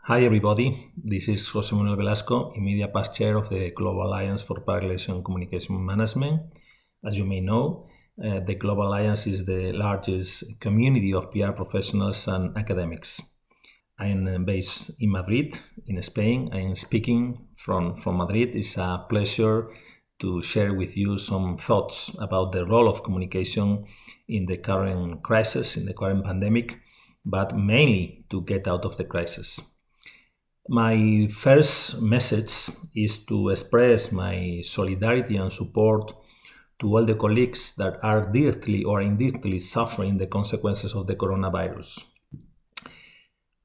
Hi everybody, this is José Manuel Velasco, immediate past chair of the Global Alliance for Public Relations and Communication Management. As you may know, the Global Alliance is the largest community of PR professionals and academics. I am based in Madrid, in Spain. I am speaking from Madrid. It's a pleasure to share with you some thoughts about the role of communication in the current crisis, in the current pandemic, but mainly to get out of the crisis. My first message is to express my solidarity and support to all the colleagues that are directly or indirectly suffering the consequences of the coronavirus.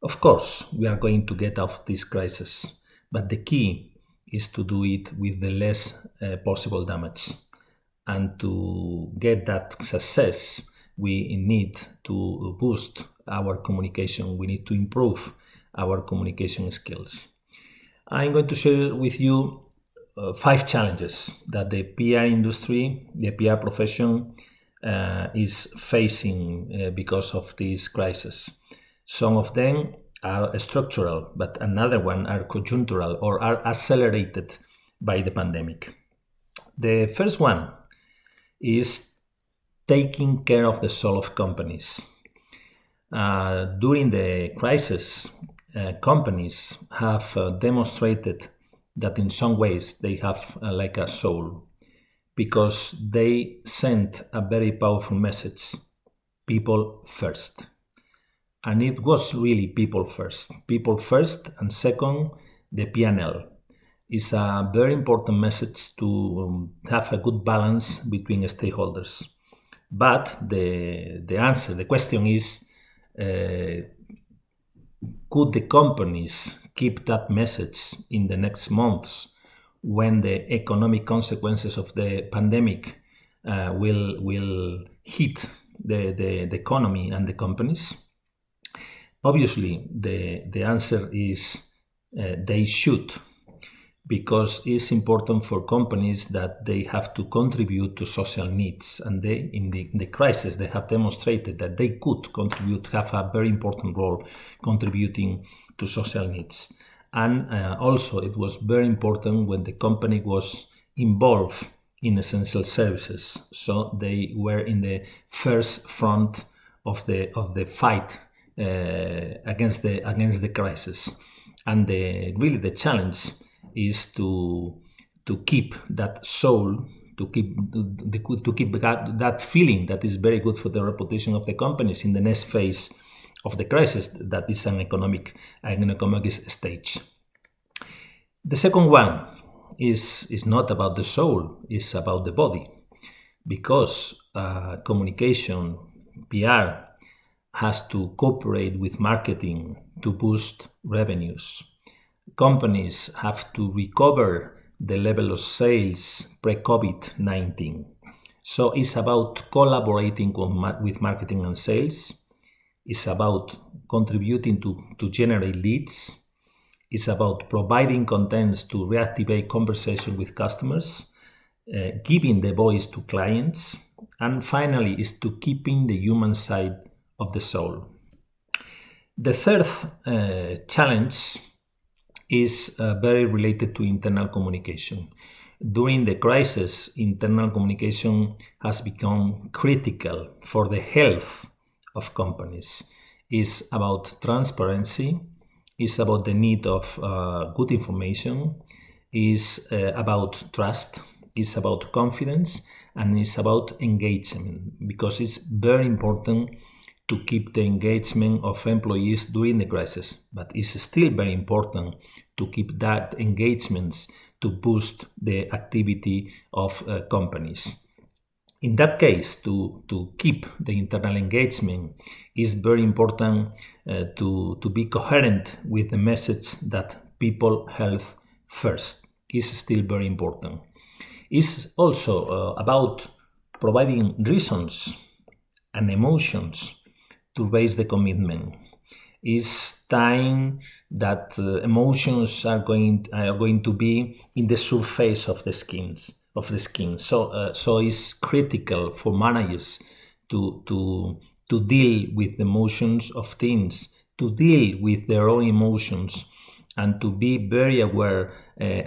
Of course, we are going to get out of this crisis, but the key is to do it with the less possible damage. And to get that success, we need to boost our communication. We need to improve our communication skills. I'm going to share with you 5 challenges that the PR industry, the PR profession is facing because of this crisis. Some of them are structural, but another one are conjunctural or are accelerated by the pandemic. The first one is taking care of the soul of companies. During the crisis, companies have demonstrated that in some ways they have like a soul, because they sent a very powerful message: people first. And it was really people first, and second, the P&L. Is a very important message to have a good balance between stakeholders. But the question is, could the companies keep that message in the next months when the economic consequences of the pandemic will hit the economy and the companies? Obviously, the answer is they should, because it's important for companies that they have to contribute to social needs, and they, in the crisis, they have demonstrated that they could contribute, have a very important role contributing to social needs. And also it was very important when the company was involved in essential services, so they were in the first front of the fight against the crisis. And really the challenge is to keep that soul, to keep that feeling that is very good for the reputation of the companies in the next phase of the crisis, that is an economic stage. The second one is not about the soul, it's about the body, because communication, PR, has to cooperate with marketing to boost revenues. Companies have to recover the level of sales pre-COVID-19. So it's about collaborating with marketing and sales. It's about contributing to generate leads. It's about providing contents to reactivate conversation with customers, giving the voice to clients, and finally is to keeping the human side of the soul. The third challenge is very related to internal communication. During the crisis, internal communication has become critical for the health of companies. It's about transparency, it's about the need of good information, it's about trust, it's about confidence, and it's about engagement, because it's very important to keep the engagement of employees during the crisis, but it's still very important to keep that engagements to boost the activity of companies. In that case, to keep the internal engagement, is very important to be coherent with the message that people health first. Is still very important. It's also about providing reasons and emotions to raise the commitment. It's time that emotions are going to be in the surface of the skin. So it's critical for managers to deal with the emotions of teams, to deal with their own emotions and to be very aware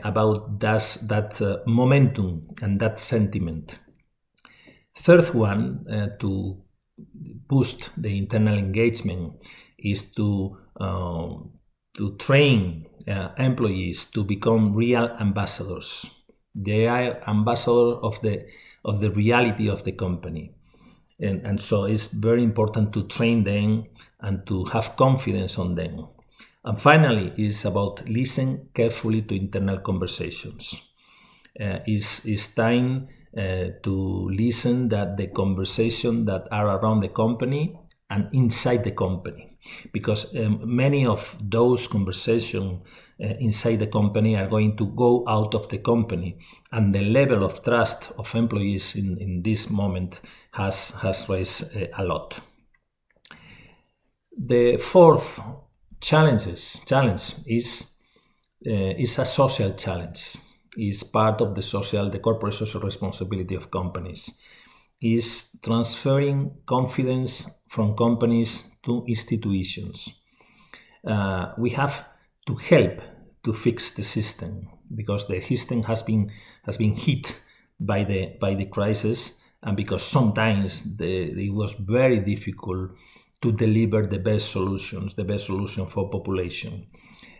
about that momentum and that sentiment. Third one, to boost the internal engagement, is to train employees to become real ambassadors. They are ambassadors of the reality of the company. And so it's very important to train them and to have confidence on them. And finally, it's about listen carefully to internal conversations. It's time to listen that the conversation that are around the company and inside the company, because many of those conversations inside the company are going to go out of the company, and the level of trust of employees in this moment has raised a lot. The fourth challenge is a social challenge. Is part of the corporate social responsibility of companies. Is transferring confidence from companies to institutions. We have to help to fix the system, because the system has been hit by the crisis, and because sometimes it was very difficult to deliver the best solution for population.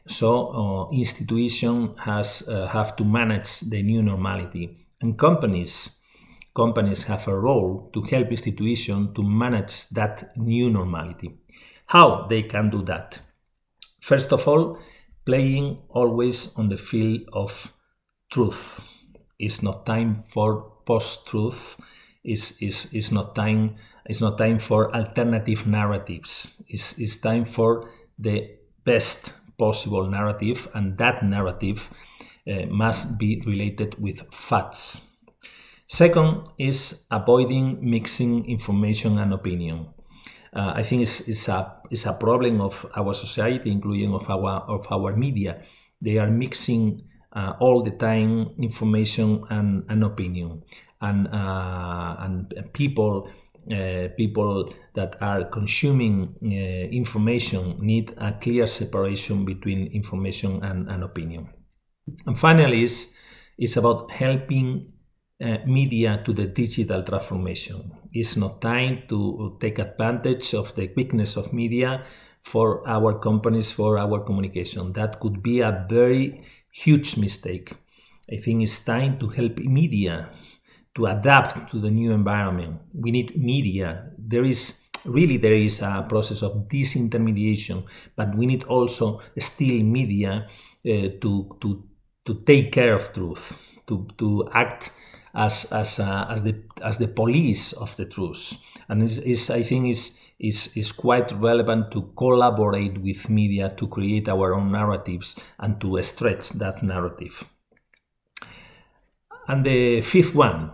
So institutions have to manage the new normality, and companies have a role to help institutions to manage that new normality. How they can do that? First of all, playing always on the field of truth. It's not time for post-truth. It's not time for alternative narratives. It's time for the best possible narrative, and that narrative must be related with facts. Second is avoiding mixing information and opinion. I think it's a problem of our society, including of our media. They are mixing all the time information and opinion, and people that are consuming information need a clear separation between information and opinion. And finally, it's about helping media to the digital transformation. It's not time to take advantage of the weakness of media for our companies, for our communication. That could be a very huge mistake. I think it's time to help media to adapt to the new environment. We need media. There is a process of disintermediation, but we need also still media to take care of truth, to act as the police of the truth. And I think is quite relevant to collaborate with media to create our own narratives and to stretch that narrative. And the fifth one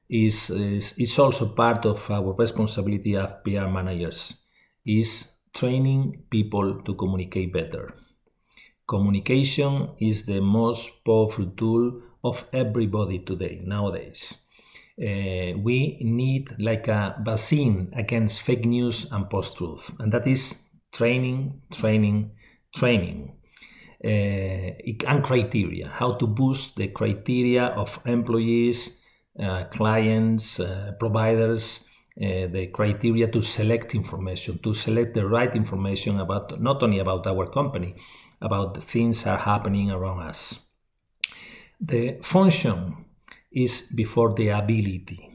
is also part of our responsibility as PR managers, is training people to communicate better. Communication is the most powerful tool of everybody nowadays. We need like a vaccine against fake news and post-truth, and that is training, and criteria, how to boost the criteria of employees, clients, providers, the criteria to select information, to select the right information about not only about our company, about the things that are happening around us. The function is before the ability.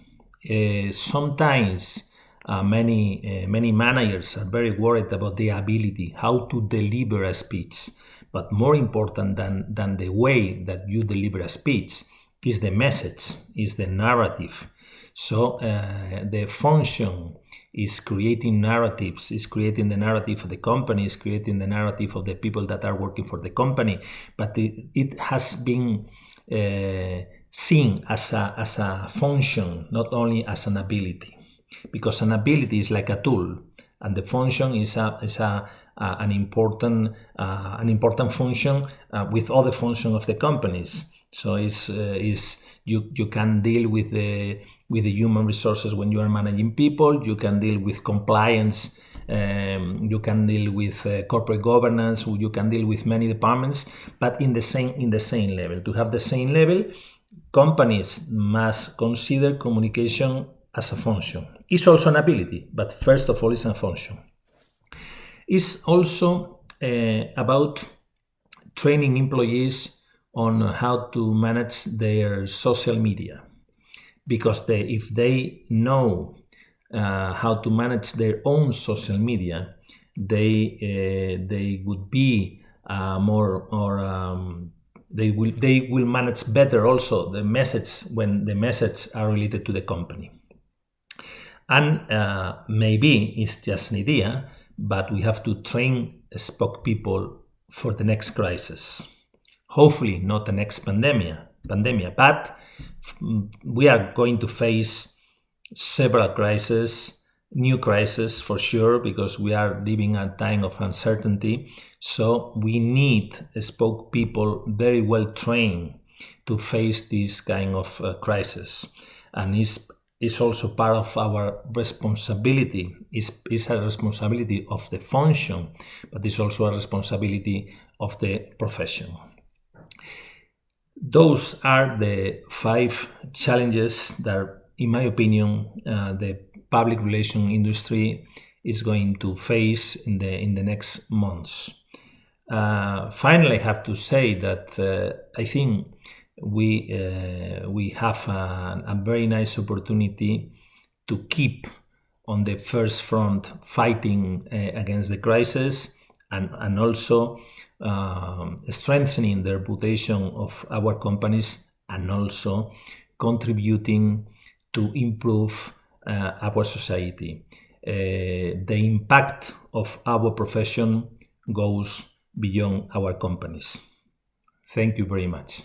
Sometimes many managers are very worried about the ability, how to deliver a speech. But more important than the way that you deliver a speech is the message, is the narrative. So the function is creating narratives, is creating the narrative of the company, is creating the narrative of the people that are working for the company. But it has been seen as a function, not only as an ability, because an ability is like a tool, and the function is an important function with other functions of the companies. So you can deal with the human resources when you are managing people. You can deal with compliance you can deal with corporate governance, you can deal with many departments, but in the same level. To have the same level, companies must consider communication as a function. It's also an ability, but first of all, it's a function. It's also about training employees on how to manage their social media, because if they know how to manage their own social media, they would be they will manage better also the message when the message are related to the company. And maybe it's just an idea, but we have to train spokespeople for the next crisis. Hopefully not the next pandemic, but we are going to face several crises, new crises for sure, because we are living a time of uncertainty. So we need spokespeople very well trained to face this kind of crisis. And it's also part of our responsibility. It's a responsibility of the function, but it's also a responsibility of the profession. Those are the 5 challenges that, in my opinion, the public relation industry is going to face in the next months. Finally, I have to say that I think we have a very nice opportunity to keep on the first front fighting against the crisis, and also strengthening the reputation of our companies, and also contributing to improve our society. The impact of our profession goes beyond our companies. Thank you very much.